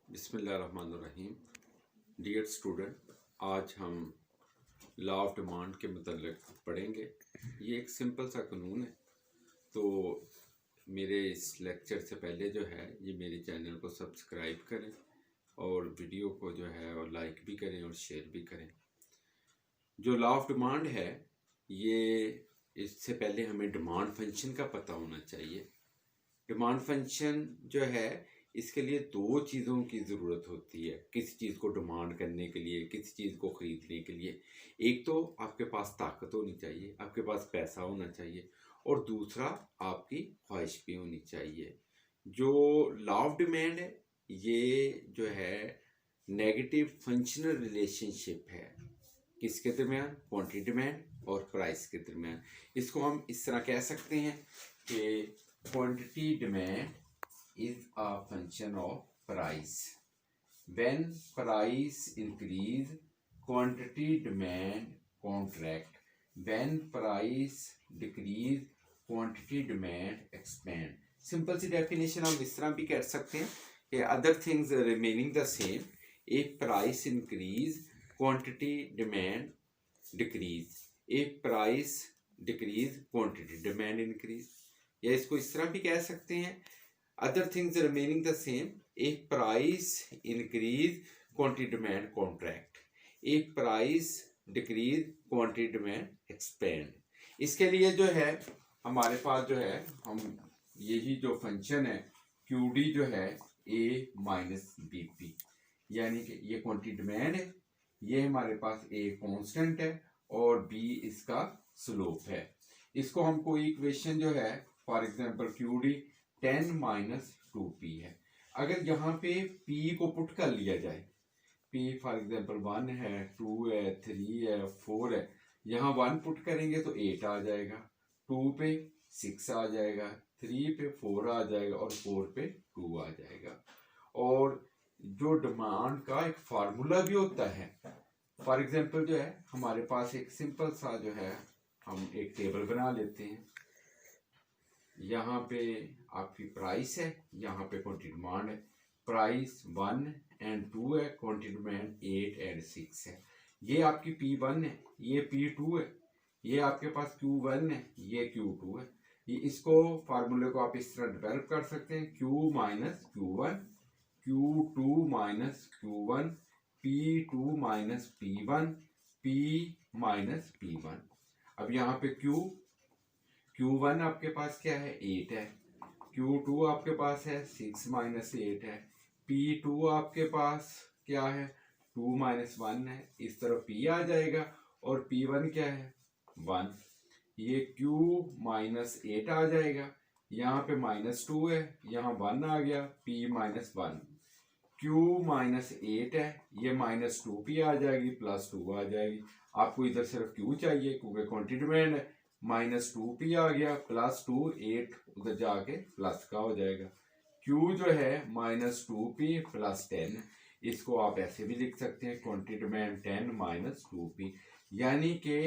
बिस्मिल्लाहिर्रहमानिर्रहीम। Dear student, आज हम लॉ ऑफ डिमांड के मतलब पढ़ेंगे। ये एक सिंपल सा कानून है। तो मेरे इस लेक्चर से पहले जो है ये मेरे चैनल को सब्सक्राइब करें और वीडियो को जो है और लाइक भी करें और शेयर भी करें। जो लॉ ऑफ डिमांड है ये इससे पहले हमें डिमांड फंक्शन का पता होना चाहिए। डिमांड फंक्शन जो है इसके लिए दो चीज़ों की ज़रूरत होती है किसी चीज़ को डिमांड करने के लिए, किसी चीज़ को ख़रीदने के लिए। एक तो आपके पास ताकत होनी चाहिए, आपके पास पैसा होना चाहिए, और दूसरा आपकी ख्वाहिश भी होनी चाहिए। जो लॉ ऑफ डिमांड है ये जो है नेगेटिव फंक्शनल रिलेशनशिप है। किसके दरमियान? क्वांटिटी डिमांड और प्राइस के दरमियान। इसको हम इस तरह कह सकते हैं कि quantity demand is a function of price. When price increase, quantity demand contract. When price decrease, quantity demand expand. Simple सी डेफिनेशन हम इस तरह भी कह सकते हैं कि other things remaining the same, if price increase, quantity demand decrease. If price decrease, quantity demand increase. या इसको इस तरह भी कह सकते हैं other things remaining the same, एक price increase quantity demand contract, एक price decrease quantity demand expand. इसके लिए जो है हमारे पास जो है हम यही जो फंक्शन है क्यू डी जो है ए माइनस बी पी, यानी कि ये क्वांटिटी डिमांड है, ये हमारे पास ए कांस्टेंट है और बी इसका स्लोप है। इसको हम कोई इक्वेशन जो है for example Q D 10 minus 2p है। अगर यहाँ पे p को पुट कर लिया जाए, p फॉर एग्जाम्पल 1 है, 2 है, 3 है, 4 है, यहाँ 1 पुट करेंगे तो 8 आ जाएगा, 2 पे 6 आ जाएगा, 3 पे 4 आ जाएगा और 4 पे 2 आ जाएगा। और जो डिमांड का एक फार्मूला भी होता है, फॉर एग्जाम्पल जो है हमारे पास एक सिंपल सा जो है हम एक टेबल बना लेते हैं। यहाँ पे आपकी प्राइस है, यहाँ पे क्वांटिटी डिमांड है। प्राइस 1 एंड 2 है, क्वांटिटी डिमांड 8 एंड 6 है। ये आपकी P1 है, ये P2 है, ये आपके पास Q1 है, ये Q2 है। ये इसको फार्मूले को आप इस तरह डेवलप कर सकते हैं, Q minus Q1, Q2 minus Q1, P2 minus P1, P minus P1। अब यहाँ पे Q1 आपके पास क्या है? 8 है। Q2 आपके पास है 6 माइनस 8 है। P2 आपके पास क्या है? 2 माइनस 1 है। इस तरफ P आ जाएगा और P1 क्या है? 1। ये Q माइनस 8 आ जाएगा, यहाँ पे माइनस 2 है, यहाँ 1 आ गया, P माइनस 1। Q माइनस 8 है, ये माइनस 2P आ जाएगी, प्लस 2 आ जाएगी। आपको इधर सिर्फ Q चाहिए क्योंकि क्वांटिटी डिमांड है। माइनस 2P आ गया, प्लस 2, 8 उधर जाके प्लस का हो जाएगा। Q जो है माइनस 2P प्लस 10, इसको आप ऐसे भी लिख सकते हैं क्वांटिटी डिमांड 10 माइनस 2P। यानी कि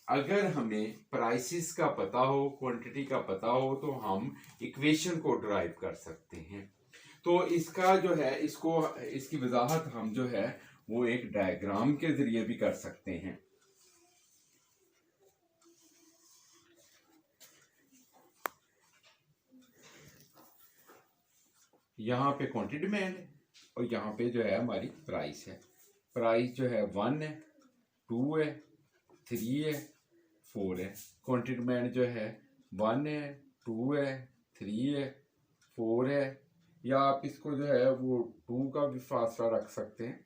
अगर हमें प्राइसेस का पता हो, क्वांटिटी का पता हो, तो हम इक्वेशन को ड्राइव कर सकते हैं। तो इसका जो है इसकी वजाहत हम जो है वो एक डायग्राम के जरिए भी कर सकते हैं। यहाँ पे क्वांटिटी डिमांड है और यहाँ पे जो है हमारी प्राइस है। प्राइस जो है 1 है, 2 है, 3 है, 4 है। क्वांटिटी डिमांड जो है 1 है, 2 है, 3 है, 4 है। या आप इसको जो है वो 2 का भी फासला रख सकते हैं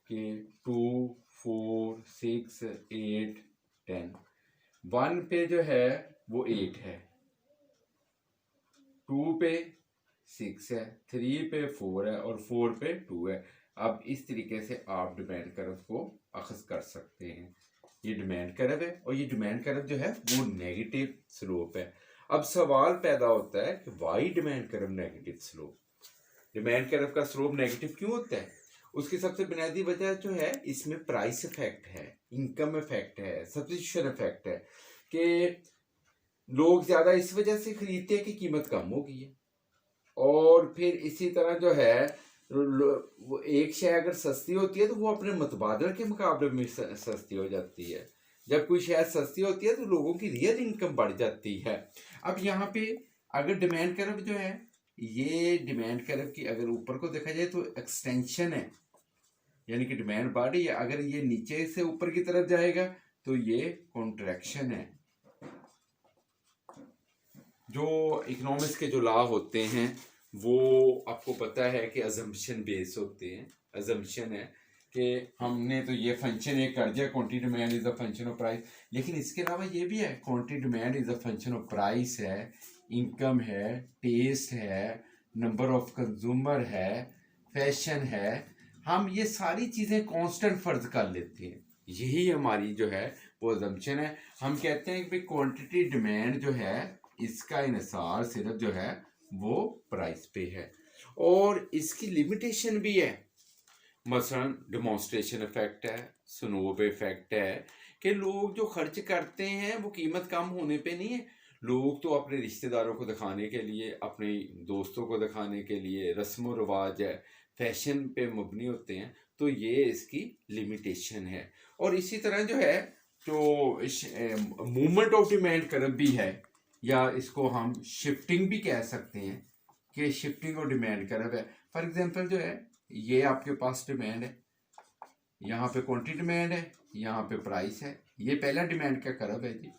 कि 2, 4, 6, 8, 10। 1 पे जो है वो 8 है, 2 पे 6 है, 3 पे 4 है और 4 पे 2 है। अब इस तरीके से आप डिमांड कर्व को अखज़ कर सकते हैं। ये डिमांड कर्व है और ये डिमांड कर्व जो है वो नेगेटिव स्लोप है। अब सवाल पैदा होता है कि why demand curve negative slope? Demand curve का स्लोप नेगेटिव क्यों होता है? उसकी सबसे बुनियादी वजह जो है इसमें प्राइस इफेक्ट है, इनकम इफेक्ट है, सब्स्टिट्यूशन इफेक्ट है कि लोग ज़्यादा इस वजह से खरीदते हैं कि कीमत कम हो गई है। और फिर इसी तरह जो है वो एक शय अगर सस्ती होती है तो वो अपने मुतबादल के मुकाबले में सस्ती हो जाती है। जब कोई शय सस्ती होती है तो लोगों की रियल इनकम बढ़ जाती है। अब यहाँ पे अगर डिमांड कर्व जो है, ये डिमांड कर्व की अगर ऊपर को देखा जाए तो एक्सटेंशन है, यानी कि डिमांड बढ़ रही है। अगर ये नीचे से ऊपर की तरफ जाएगा तो ये कॉन्ट्रैक्शन है। जो इकोनॉमिक्स के जो लॉ होते हैं वो आपको पता है कि अजम्पशन बेस होते हैं। अजम्पशन है कि हमने तो ये फंक्शन एक कर दिया, quantity demand is a function of price, लेकिन इसके अलावा ये भी है, quantity demand is a function of price है, इनकम है, टेस्ट है, नंबर ऑफ कंज्यूमर है, फैशन है। हम ये सारी चीज़ें कांस्टेंट फर्ज कर लेते हैं, यही हमारी जो है वो अजम्पशन है। हम कहते हैं कि क्वांटिटी डिमांड जो है इसका इन्हिसार सिर्फ जो है वो प्राइस पे है, और इसकी लिमिटेशन भी है। मसलन डिमॉन्स्ट्रेशन इफेक्ट है, स्नोब इफेक्ट है, कि लोग जो खर्च करते हैं वो कीमत कम होने पे नहीं है। लोग तो अपने रिश्तेदारों को दिखाने के लिए, अपने दोस्तों को दिखाने के लिए, रस्म रिवाज है, फैशन पे मुबनी होते हैं, तो ये इसकी लिमिटेशन है। और इसी तरह जो है जो मूवमेंट ऑफ डिमांड कर्व भी है, या इसको हम शिफ्टिंग भी कह सकते हैं कि शिफ्टिंग और डिमांड कर्व है। फॉर एग्जांपल जो है, ये आपके पास डिमांड है, यहाँ पे क्वांटिटी डिमांड है, यहाँ पे प्राइस है, ये पहला डिमांड का कर्व है जी।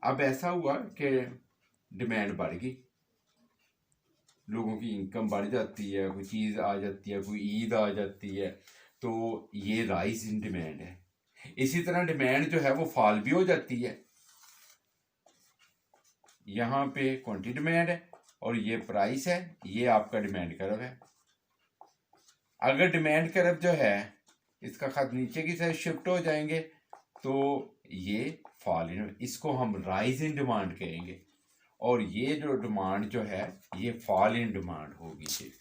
अब ऐसा हुआ कि डिमांड बढ़ गई, लोगों की इनकम बढ़ जाती है, कोई चीज़ आ जाती है, कोई ईद आ जाती है, तो ये राइज इन डिमांड है। इसी तरह डिमांड जो है वो फॉल भी हो जाती है, यहाँ पे क्वांटिटी डिमांड है और ये प्राइस है, ये आपका डिमांड कर्व है। अगर डिमांड कर्व जो है इसका खत नीचे की साइड शिफ्ट हो जाएंगे तो ये फॉल इन, इसको हम राइज इन डिमांड कहेंगे, और ये जो डिमांड जो है ये फॉल इन डिमांड होगी जी।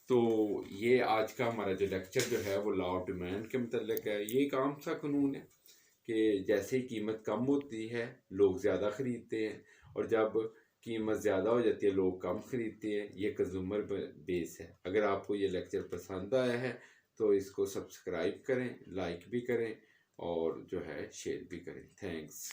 तो ये आज का हमारा जो लेक्चर जो है वो लॉ ऑफ डिमांड के मतलब है। ये एक आम सा कानून है कि जैसे ही कीमत कम होती है लोग ज़्यादा ख़रीदते हैं, और जब कीमत ज़्यादा हो जाती है लोग कम ख़रीदते हैं। ये कंज्यूमर बेस है। अगर आपको ये लेक्चर पसंद आया है तो इसको सब्सक्राइब करें, लाइक भी करें और जो है शेयर भी करें। थैंक्स।